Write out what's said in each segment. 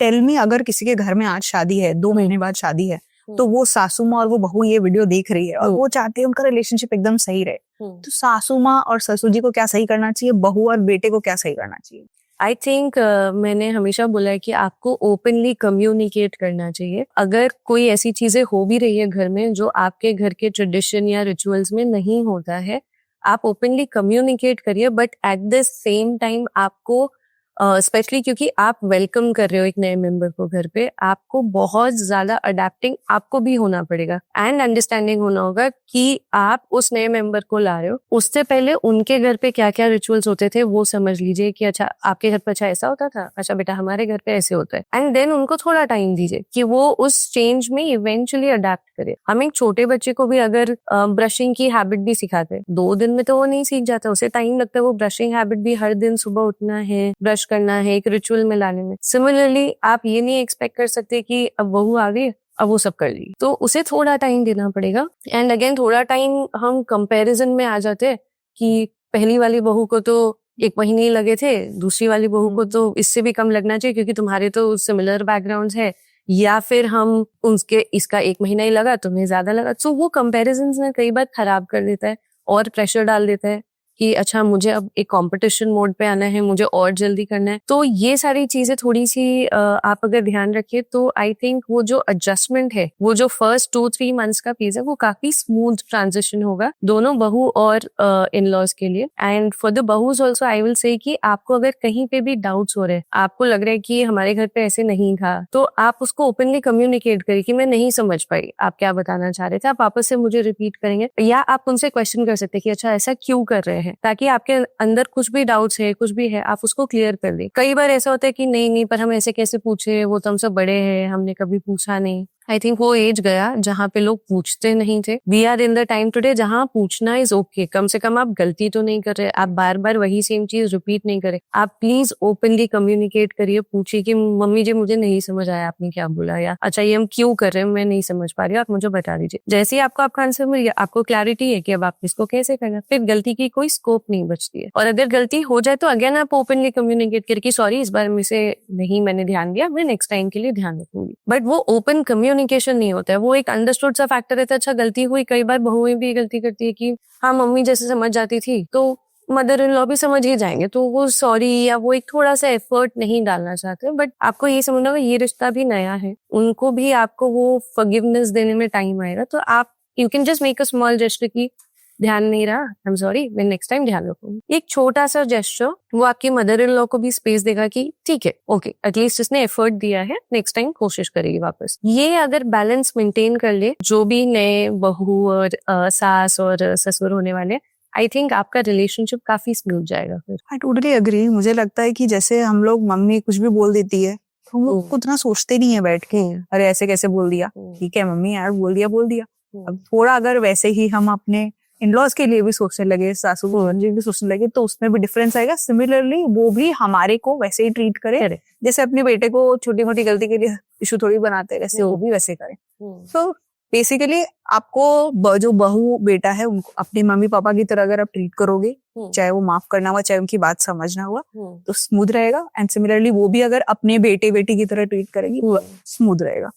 Tell me, अगर किसी के घर में आज शादी है, 2 महीने बाद शादी है, तो वो सासू माँ और वो बहू ये वीडियो देख रही है और वो चाहते हैं उनका रिलेशनशिप एकदम सही रहे, तो सासू माँ और ससुर जी को क्या सही करना चाहिए, बहू और बेटे को क्या सही करना चाहिए? आई थिंक मैंने हमेशा बोला है कि आपको ओपनली कम्युनिकेट करना चाहिए। अगर कोई ऐसी चीजें हो भी रही है घर में जो आपके घर के ट्रेडिशन या रिचुअल्स में नहीं होता है, आप ओपनली कम्युनिकेट करिए, but at the same time आपको स्पेशली क्योंकि आप वेलकम कर रहे हो एक नए मेंबर को घर पे, आपको बहुत ज्यादा अडेप्टिंग आपको भी होना पड़ेगा एंड अंडरस्टैंडिंग होना होगा कि आप उस नए मेंबर को ला रहे हो। उससे पहले उनके घर पे क्या क्या रिचुअल्स होते थे वो समझ लीजिए कि अच्छा आपके घर पे अच्छा ऐसा होता था, अच्छा बेटा हमारे घर पे ऐसे होता है, एंड देन उनको थोड़ा टाइम दीजिए कि वो उस चेंज में इवेंचुअली अडेप्ट करे। हम एक छोटे बच्चे को भी अगर ब्रशिंग की हैबिट भी सिखाते हैं, 2 दिन में तो वो नहीं सीख जाता, उसे टाइम लगता है वो ब्रशिंग हैबिट भी हर दिन सुबह उठना है, ब्रश करना है, एक रिचुअल में लाने में। सिमिलरली आप ये नहीं एक्सपेक्ट कर सकते कि अब बहू आ गई अब वो सब कर ली, तो उसे थोड़ा टाइम देना पड़ेगा। एंड अगेन थोड़ा टाइम हम कंपैरिजन में आ जाते हैं कि पहली वाली बहू को तो 1 महीने ही लगे थे, दूसरी वाली बहू को तो इससे भी कम लगना चाहिए क्योंकि तुम्हारे तो सिमिलर बैकग्राउंड्स है, या फिर हम उसके इसका 1 महीना ही लगा तुम्हें ज्यादा लगा। सो वो कंपैरिजन में कई बार खराब कर देता है और प्रेशर डाल देता है कि अच्छा मुझे अब एक कंपटीशन मोड पे आना है, मुझे और जल्दी करना है। तो ये सारी चीजें थोड़ी सी आप अगर ध्यान रखिए तो आई थिंक वो जो एडजस्टमेंट है, वो जो फर्स्ट 2-3 मंथ्स का फेज है, वो काफी स्मूथ ट्रांजिशन होगा दोनों बहू और इन लॉज के लिए। एंड फॉर द बहूज ऑल्सो आई विल से कि आपको अगर कहीं पे भी डाउट्स हो रहे हैं, आपको लग रहा है कि हमारे घर पे ऐसे नहीं था, तो आप उसको ओपनली कम्युनिकेट करिए कि मैं नहीं समझ पाई आप क्या बताना चाह रहे थे, आप वापस से मुझे रिपीट करेंगे, या आप उनसे क्वेश्चन कर सकते हैं कि अच्छा ऐसा क्यों कर रहे हैं, ताकि आपके अंदर कुछ भी डाउट्स है, कुछ भी है, आप उसको क्लियर कर दें। कई बार ऐसा होता है कि नहीं पर हम ऐसे कैसे पूछे, वो तो हमसे बड़े हैं, हमने कभी पूछा नहीं। आई थिंक वो एज गया जहाँ पे लोग पूछते नहीं थे। We are in the time today जहाँ पूछना इज ओके। कम से कम आप गलती तो नहीं कर रहे, आप बार बार वही सेम चीज रिपीट नहीं करे। आप प्लीज ओपनली कम्युनिकेट करिए, पूछिए कि मम्मी जी मुझे नहीं समझ आया आपने क्या बोला, या अच्छा ये हम क्यों कर रहे हैं मैं नहीं समझ पा रही हूँ, आप मुझे बता दीजिए। जैसे ही आपको आपका आंसर मिल गया, आपको क्लैरिटी है कि अब आप इसको कैसे करना, फिर गलती की कोई स्कोप नहीं बचती है। और अगर गलती हो जाए तो अगेन आप ओपनली कम्युनिकेट करिए कि सॉरी इस बार में से नहीं मैंने ध्यान दिया, मैं नेक्स्ट टाइम के लिए ध्यान रखूंगी। बट वो ओपन कम्युनिकेशन नहीं होता है, वो एक अंडरस्टूड सा फैक्टर रहता है। अच्छा गलती हुई, कई बार बहुएं भी गलती करती है कि हाँ मम्मी जैसे समझ जाती थी तो मदर इन लॉ भी समझ ही जाएंगे, तो वो सॉरी या वो एक थोड़ा सा एफर्ट नहीं डालना चाहते। बट आपको ये समझना होगा ये रिश्ता भी नया है, उनको भी आपको वो फॉरगिवनेस देने में टाइम आएगा। तो आप you can just make a small gesture की ध्यान नहीं रहा, आई एम सॉरी, मैं नेक्स्ट टाइम ध्यान रखूंगी। एक छोटा सा जेस्चर वो आपकी मदर इन लॉ को भी स्पेस देगा कि ठीक है ओके एटलीस्ट इसने एफर्ट दिया है, नेक्स्ट टाइम कोशिश करेगी वापस। ये अगर बैलेंस मेंटेन कर ले जो भी नए बहू और सास और ससुर होने वाले, आई थिंक आपका रिलेशनशिप काफी स्मूथ जाएगा फिर। I totally agree. मुझे लगता है कि जैसे हम लोग, मम्मी कुछ भी बोल देती है तो हम लोग उतना सोचते नहीं है बैठ के, अरे ऐसे कैसे बोल दिया, ठीक है मम्मी यार बोल दिया। अब थोड़ा अगर वैसे ही हम अपने इन-लॉज के लिए भी सोचने लगे, सासू जी भी सोचने लगे, तो उसमें भी डिफरेंस आएगा। सिमिलरली वो भी हमारे को वैसे ही ट्रीट करे, जैसे अपने बेटे को छोटी मोटी गलती के लिए इशू थोड़ी बनाते हैं, वैसे वो भी वैसे करे। तो बेसिकली आपको जो बहू बेटा है उनको अपने मम्मी पापा की तरह अगर आप ट्रीट करोगे, चाहे वो माफ करना हुआ चाहे उनकी बात समझना हुआ, तो स्मूथ रहेगा। एंड सिमिलरली वो भी अगर अपने बेटे बेटी की तरह ट्रीट करेगी, स्मूथ रहेगा।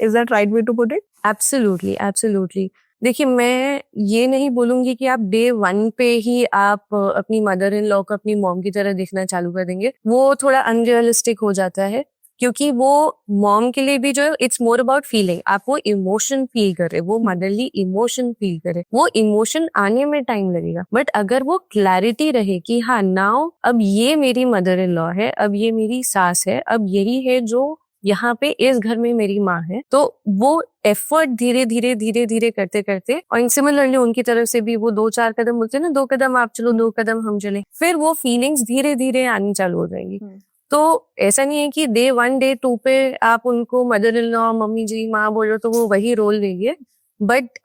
Is that right way to put it? Absolutely absolutely. देखिए मैं ये नहीं बोलूंगी कि आप डे 1 पे ही आप अपनी मदर इन लॉ को अपनी मॉम की तरह देखना चालू कर देंगे, वो थोड़ा अनरियलिस्टिक हो जाता है। क्योंकि वो मॉम के लिए भी जो है इट्स मोर अबाउट फीलिंग, आप वो इमोशन फील कर रहे, वो मदरली इमोशन फील करे, वो इमोशन आने में टाइम लगेगा। बट अगर वो क्लैरिटी रहे कि हाँ नाउ अब ये मेरी मदर इन लॉ है, अब ये मेरी सास है, अब यही है जो यहाँ पे इस घर में मेरी माँ है, तो वो एफर्ट धीरे धीरे करते करते, और सिमिलरली उनकी तरफ से भी वो 2-4 कदम बोलते हैं ना, 2 कदम आप चलो 2 कदम हम चले, फिर वो फीलिंग्स धीरे धीरे आनी चालू हो जाएंगी। तो ऐसा नहीं है कि डे 1 डे 2 पे आप उनको मदर इन लॉ मम्मी जी माँ बोल रहे हो तो वो वही रोल लेंगे। बट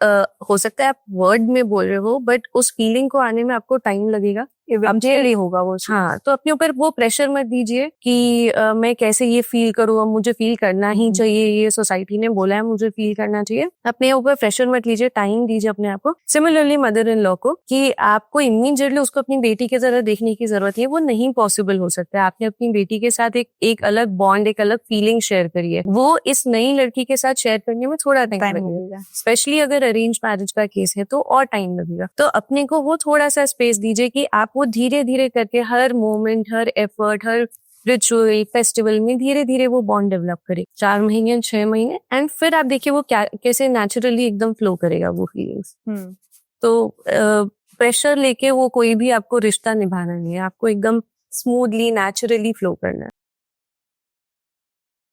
हो सकता है आप वर्ड में बोल रहे हो, बट उस फीलिंग को आने में आपको टाइम लगेगा। इवेंचुअली होगा वो चीज़। हाँ, तो अपने ऊपर वो प्रेशर मत दीजिए कि मैं कैसे ये फील करूँ, अब मुझे फील करना ही चाहिए, ये सोसाइटी ने बोला है मुझे फील करना चाहिए। अपने ऊपर प्रेशर मत लीजिए, टाइम दीजिए अपने आप को। सिमिलरली मदर इन लॉ को, कि आपको इमीडिएटली उसको अपनी बेटी की तरह देखने की जरूरत है, वो नहीं पॉसिबल हो सकता है। आपने अपनी बेटी के साथ एक अलग बॉन्ड, एक अलग फीलिंग शेयर करी है, वो इस नई लड़की के साथ शेयर करने में थोड़ा टाइम टाइम लगेगा। लगेगा। स्पेशली अगर अरेंज मैरिज का केस है तो और टाइम लगेगा। तो अपने को वो थोड़ा सा स्पेस दीजिए कि आप वो धीरे धीरे करके हर मोमेंट, हर एफर्ट, हर रिचुअल, फेस्टिवल में धीरे धीरे वो बॉन्ड डेवलप करे, 4 महीने 6 महीने, एंड फिर आप देखिए वो कैसे नेचुरली एकदम फ्लो करेगा वो फीलिंग्स। तो प्रेशर लेके वो कोई भी आपको रिश्ता निभाना नहीं है, आपको एकदम स्मूथली नेचुरली फ्लो करना है।